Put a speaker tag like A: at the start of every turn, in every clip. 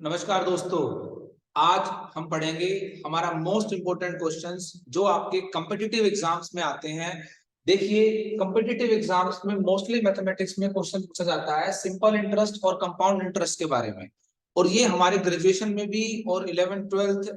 A: नमस्कार दोस्तों। आज हम पढ़ेंगे हमारा मोस्ट इंपोर्टेंट क्वेश्चंस जो आपके कॉम्पिटिटिव एग्जाम्स में आते हैं। देखिए, कॉम्पिटिटिव एग्जाम्स में मोस्टली मैथमेटिक्स में क्वेश्चन पूछा जाता है सिंपल इंटरेस्ट और कंपाउंड इंटरेस्ट के बारे में। और ये हमारे ग्रेजुएशन में भी और 11th 12th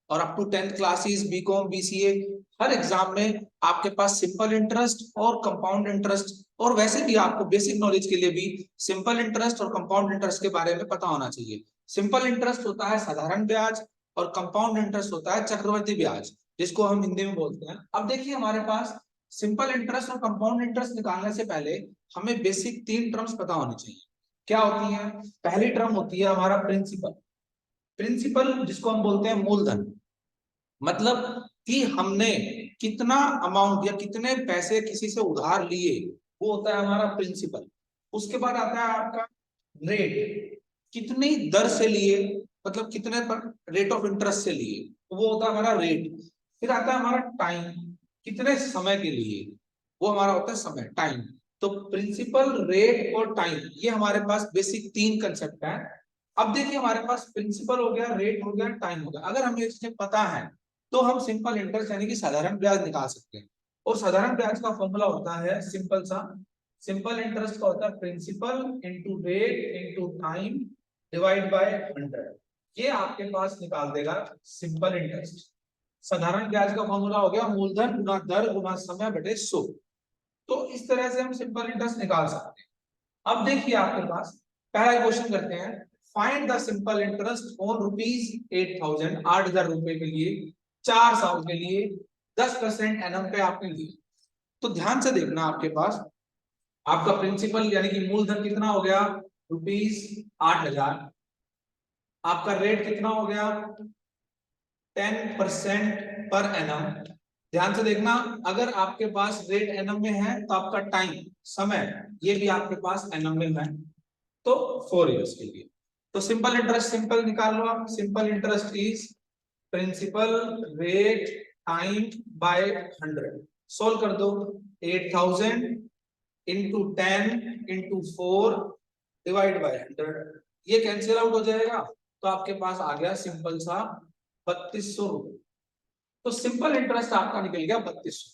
A: और up to 10th classes B Com BCA हर एग्जाम में आपके पास सिंपल इंटरेस्ट और कंपाउंड इंटरेस्ट, और वैसे भी आपको बेसिक नॉलेज के लिए भी सिंपल इंटरेस्ट और कंपाउंड इंटरेस्ट के बारे में पता होना चाहिए। सिंपल इंटरेस्ट होता है साधारण ब्याज और कंपाउंड इंटरेस्ट होता है चक्रवर्ती ब्याज, जिसको हम हिंदी में बोलते हैं। अब देखिए, हमारे पास सिंपल इंटरेस्ट और कंपाउंड इंटरेस्ट निकालने से पहले हमें बेसिक तीन टर्म्स पता होनी चाहिए। क्या होती है? पहली टर्म होती है हमारा प्रिंसिपल। प्रिंसिपल जिसको हम बोलते हैं मूलधन, मतलब कि हमने कितना अमाउंट या कितने पैसे किसी से उधार लिए, वो होता है हमारा प्रिंसिपल। उसके बाद आता है आपका रेट, कितनी दर से लिए, मतलब कितने पर रेट ऑफ इंटरेस्ट से लिए, वो होता है हमारा रेट। फिर आता है हमारा टाइम, कितने समय के लिए, वो हमारा होता है समय, टाइम। तो प्रिंसिपल, रेट और टाइम, ये हमारे पास बेसिक तीन कंसेप्ट है। अब देखिए, हमारे पास प्रिंसिपल हो गया, रेट हो गया, टाइम हो गया। अगर हमें इससे पता है तो हम सिंपल इंटरेस्ट यानी कि साधारण ब्याज निकाल सकते हैं। और साधारण ब्याज का फॉर्मूला होता है सिंपल सा, सिंपल इंटरेस्ट का होता है principal into rate into time divide by 100। ये आपके पास निकाल देगा सिंपल इंटरेस्ट। साधारण ब्याज का फॉर्मूला हो गया मूलधन गुना दर गुना समय बटे 100। तो इस तरह से हम सिंपल इंटरेस्ट निकाल सकते हैं। अब देखिए, आपके पास पहला क्वेश्चन करते हैं, find the simple interest on rupees 8000, 8000 रुपए के लिए 4 साल के लिए 10% एनम पे आपने लिया। तो ध्यान से देखना, आपके पास आपका प्रिंसिपल यानी कि मूलधन कितना हो गया, रुपीज 8000। आपका रेट कितना हो गया, 10% पर एनम। ध्यान से देखना, अगर आपके पास रेट एनम में है तो आपका टाइम, समय, ये भी आपके पास एनम में है, तो 4 इयर्स के लिए। तो सिंपल इंटरेस्ट सिंपल निकाल लो आप। Simple interest is principal rate time by 100। Solve कर दो। 8000 इंटू 10 इंटू 4 डिवाइड बाय 100, ये कैंसिल आउट हो जाएगा। तो आपके पास आ गया सिंपल सा 3200 रुपए। तो सिंपल इंटरेस्ट आपका निकल गया 3200।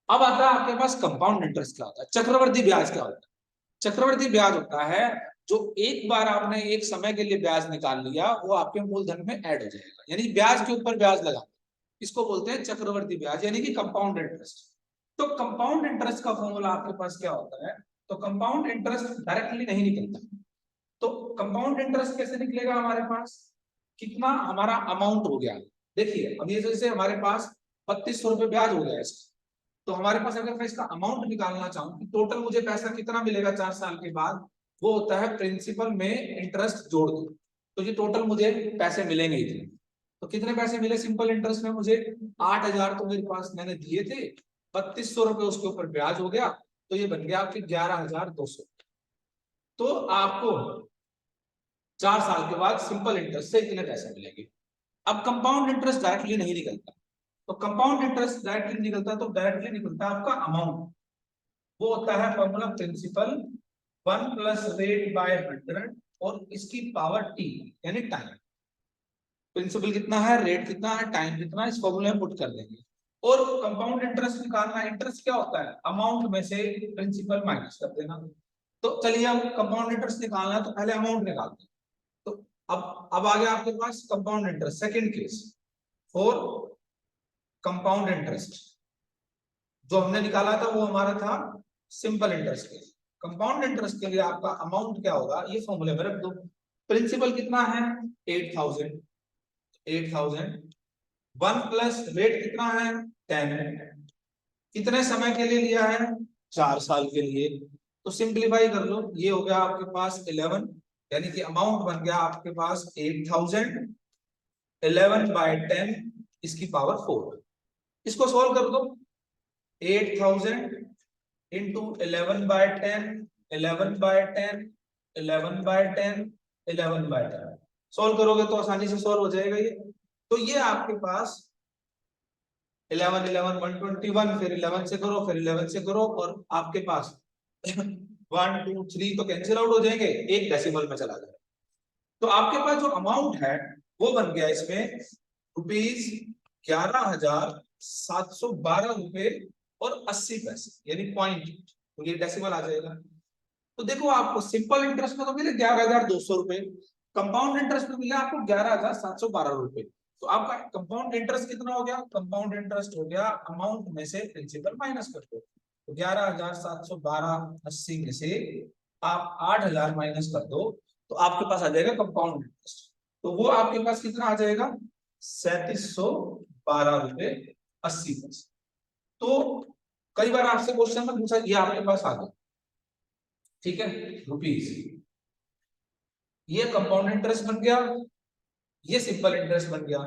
A: अब आता है आपके पास कंपाउंड इंटरेस्ट। क्या होता है? चक्रवर्ती ब्याज क्या होता है? चक्रवर्ती ब्याज होता है जो एक बार आपने एक समय के लिए ब्याज निकाल लिया, वो आपके मूलधन में ऐड हो जाएगा, यानी ब्याज के ऊपर ब्याज लगा। इसको बोलते हैं चक्रवर्ती ब्याज यानी कि कंपाउंड इंटरेस्ट। तो कंपाउंड इंटरेस्ट का फॉर्मूला आपके पास क्या होता है? तो कंपाउंड इंटरेस्ट डायरेक्टली नहीं निकलता। तो कंपाउंड इंटरेस्ट कैसे निकलेगा हमारे पास? कितना हमारा अमाउंट हो गया। देखिए, अब ये जैसे हमारे पास 3200 रुपए ब्याज हो गया इसका, तो हमारे पास अगर मैं इसका अमाउंट निकालना चाहूं कि टोटल मुझे पैसा कितना मिलेगा 4 साल के बाद, वो होता है प्रिंसिपल में इंटरेस्ट जोड़ दो, तो ये टोटल मुझे पैसे मिलेंगे इतने। तो कितने पैसे मिले सिंपल इंटरेस्ट में मुझे? 8000 तो मेरे पास मैंने दिए थे, 3200 रुपए उसके ऊपर ब्याज हो गया, तो ये बन गया आपके 11200। तो आपको 4 साल के बाद सिंपल इंटरेस्ट से इतने पैसे मिलेंगे। अब कंपाउंड इंटरेस्ट डायरेक्टली नहीं निकलता। तो कंपाउंड इंटरेस्ट डायरेक्टली निकलता, तो डायरेक्टली निकलता आपका अमाउंट, वो होता है formula principal 1 plus rate by 100 और इसकी पावर टी यानी टाइम। प्रिंसिपल कितना है, रेट कितना है, टाइम कितना है, इस फॉर्मूले में पुट कर देंगे। और कंपाउंड इंटरेस्ट निकालना, इंटरेस्ट क्या होता है? अमाउंट में से प्रिंसिपल माइनस कर देना। तो चलिए, अब कंपाउंड इंटरेस्ट निकालना है तो पहले अमाउंट निकालते हैं। तो अब आ गया आपके पास compound interest. Second case for compound interest, जो हमने निकाला था वो हमारा था सिंपल इंटरेस्ट के। कंपाउंड इंटरेस्ट के लिए आपका अमाउंट क्या होगा, ये फॉर्मूले में रख दो। प्रिंसिपल कितना है? 8000। 8000 1 प्लस रेट कितना है? 10। कितने समय के लिए लिया है? 4 साल के लिए। तो सिंप्लीफाई कर लो, ये हो गया आपके पास 11, यानी कि अमाउंट बन गया आपके पास 8000 11 बाय 10 इसकी पावर 4। इसको सॉल्व कर दो। 8000 into 11 by 10, 11 by 10, 11 by 10, 11 by 10 solve करोगे तो आसानी से सॉल्व हो जाएगा ये। तो ये आपके पास 11 11 121, फिर 11 से करो, फिर 11 से करो, और आपके पास 1 2 3 तो कैंसिल आउट हो जाएंगे, एक डेसिमल में चला जाएगा। तो आपके पास जो अमाउंट है वो बन गया इसमें ₹11,712 यानी पॉइंट, तो ये डेसिमल आ जाएगा। तो देखो आपको सिंपल इंटरेस्ट में तो मिले ₹11,200, कंपाउंड इंटरेस्ट में मिला आपको ₹11,712। तो आपका कंपाउंड इंटरेस्ट कितना हो गया? कंपाउंड इंटरेस्ट हो गया अमाउंट में से प्रिंसिपल माइनस कर दो, तो 11,712.80 में से आप 8,000 माइनस कर दो, तो आपके पास आ जाएगा कंपाउंड इंटरेस्ट। तो वो आपके पास कितना आ जाएगा? ₹3,712.80। तो कई बार आपसे क्वेश्चन में पूछा, ये आपके पास आ गया, ठीक है, रुपीस, ये कंपाउंड इंटरेस्ट बन गया, ये सिंपल इंटरेस्ट बन गया।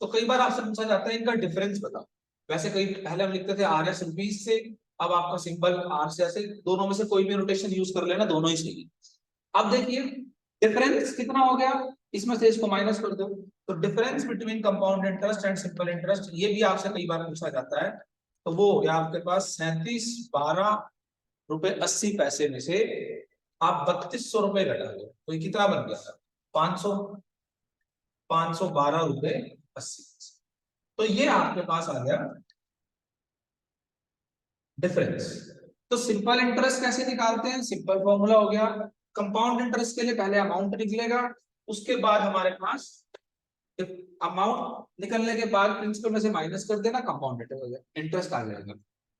A: तो कई बार आपसे पूछा जाता है इनका डिफरेंस बताओ। वैसे कई पहले हम लिखते थे RS रुपीस से, अब आपका सिंपल R से, ऐसे दोनों में से कोई भी नोटेशन यूज कर लेना, दोनों ही सही। अब देखिए डिफरेंस कितना हो गया, इसमें से इसको माइनस कर दो, तो difference between compound interest and simple interest, ये भी आपसे कई बार पूछा जाता है। तो वो हो गया आपके पास ₹3712.80 में से आप ₹3200 घटा दो, तो ये कितना बन गया था? 512.80। तो ये आपके पास आ गया डिफरेंस। तो सिंपल इंटरेस्ट कैसे निकालते हैं? सिंपल फॉर्मूला हो गया, कंपाउंड इंटरेस्ट के लिए पहले अमाउंट निकलेगा, उसके बाद हमारे पास अमाउंट निकलने के बाद प्रिंसिपल में से माइनस कर देना, कंपाउंड इंटरेस्ट आ जाएगा।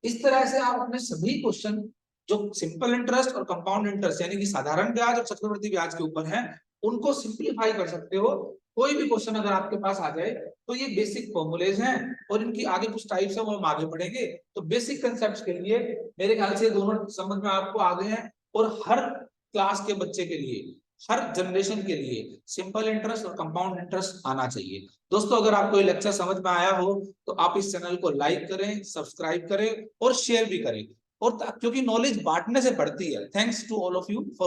A: इस तरह से आप अपने सभी क्वेश्चन जो सिंपल इंटरेस्ट और कंपाउंड इंटरेस्ट यानी कि साधारण ब्याज और चक्रवृद्धि ब्याज के ऊपर है, उनको सिंप्लीफाई कर सकते हो। कोई भी क्वेश्चन अगर आपके पास आ जाए तो ये बेसिक फॉर्मूलेज हैं, और इनकी आगे कुछ टाइप्स है वो हम आगे पढ़ेंगे। तो बेसिक कंसेप्ट्स के लिए मेरे ख्याल से दोनों समझ में आपको आ गए हैं, और हर क्लास के बच्चे के लिए, हर जनरेशन के लिए सिंपल इंटरेस्ट और कंपाउंड इंटरेस्ट आना चाहिए। दोस्तों अगर आपको ये लेक्चर समझ में आया हो तो आप इस चैनल को लाइक करें, सब्सक्राइब करें और शेयर भी करें, और क्योंकि नॉलेज बांटने से बढ़ती है। Thanks to all of you for